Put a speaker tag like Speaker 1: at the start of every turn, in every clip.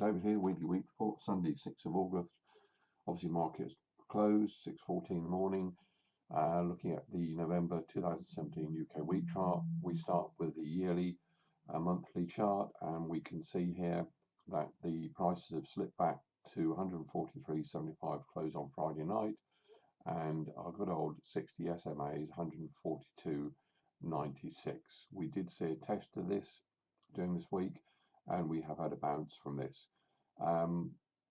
Speaker 1: David here, weekly week report, Sunday 6th of August. Obviously markets closed, 6:14 in the morning. Looking at the November 2017 UK wheat chart, we start with the yearly monthly chart, and we can see here that the prices have slipped back to 143.75 close on Friday night, and our good old 60 SMA is 142.96. We did see a test of this during this week, and we have had a bounce from this.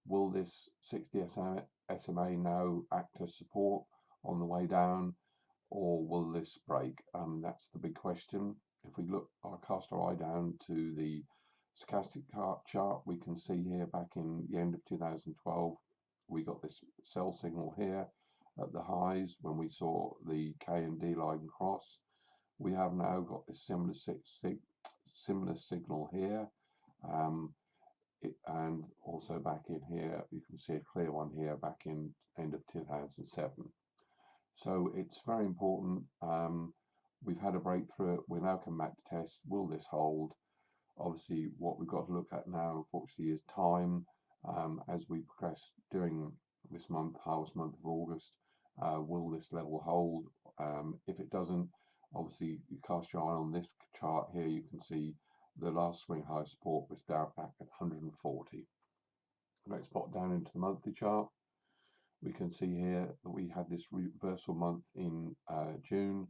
Speaker 1: Will this 60 SMA now act as support on the way down, or will this break? That's the big question. If we look, cast our eye down to the stochastic chart, we can see here back in the end of 2012, we got this sell signal here at the highs when we saw the K and D line cross. We have now got this similar signal here, and also back in here you can see a clear one here back in end of 2007. So it's very important. We've had a breakthrough. We now come back to test, will this hold? Obviously what we've got to look at now, unfortunately, is time. As we progress during this month, harvest month of August, will this level hold? If it doesn't, obviously you cast your eye on this chart here, you can see the last swing high support was down back at 140. Let's pop down into the monthly chart. We can see here that we had this reversal month in in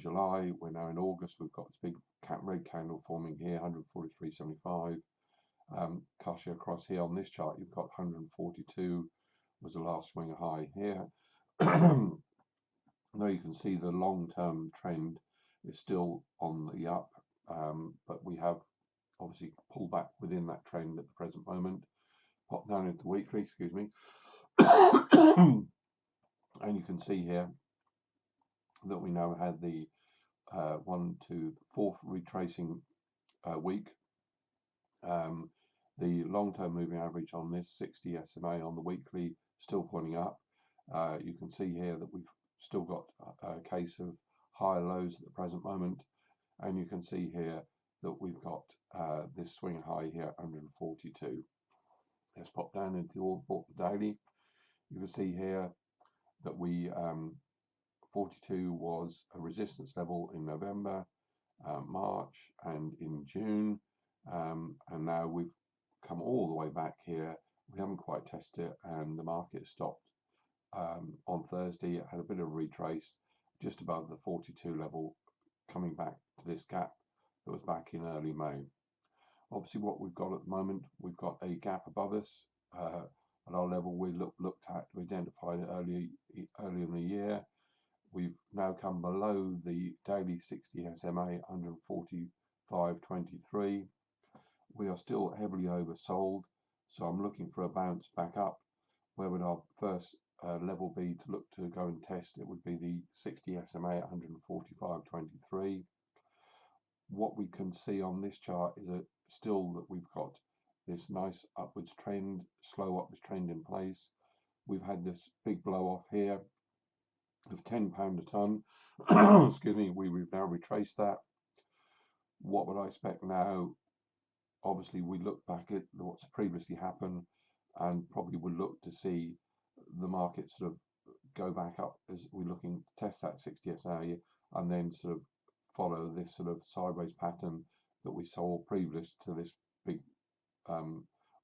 Speaker 1: July. We're now in August. We've got this big red candle forming here, 143.75. Cast your across here on this chart, you've got 142 was the last swing high here. Now you can see the long-term trend is still on the up, but we have obviously pulled back within that trend at the present moment. Pop down into the weekly, excuse me. And you can see here that we now had the 1 to 4th retracing week. The long-term moving average on this 60 SMA on the weekly still pointing up. You can see here that we've still got a case of higher lows at the present moment, and you can see here that we've got this swing high here, 142. Let's pop down into the daily. You can see here that we 42 was a resistance level in November, March, and in June, and now we've come all the way back here. We haven't quite tested it, and the market stopped on Thursday. It had a bit of a retrace just above the 42 level, coming back to this gap that was back in early May. Obviously what we've got at the moment, we've got a gap above us at our level we identified it early in the year. We've now come below the daily 60 SMA, 145.23. We are still heavily oversold, so I'm looking for a bounce back up. Where would our first level be to look to go and test? It would be the 60 SMA at 145.23. What we can see on this chart is still that we've got this nice upwards trend, slow upwards trend in place. We've had this big blow off here of £10 a ton. Excuse me. We've now retraced that. What would I expect now? Obviously we look back at what's previously happened, and probably would look to see the market sort of go back up as we're looking to test that 60 SA, and then sort of follow this sort of sideways pattern that we saw previous to this big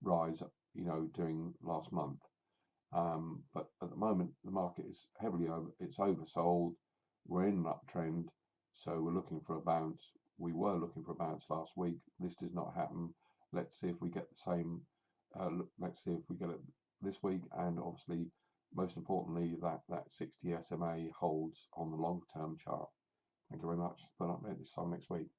Speaker 1: rise, during last month. But at the moment the market is heavily oversold. We're in an uptrend, so we're looking for a bounce. We were looking for a bounce last week. This does not happen. Let's see if we get the same. Let's see if we get it this week, and obviously most importantly that 60 SMA holds on the long-term chart. Thank you very much. But I'll update this time next week.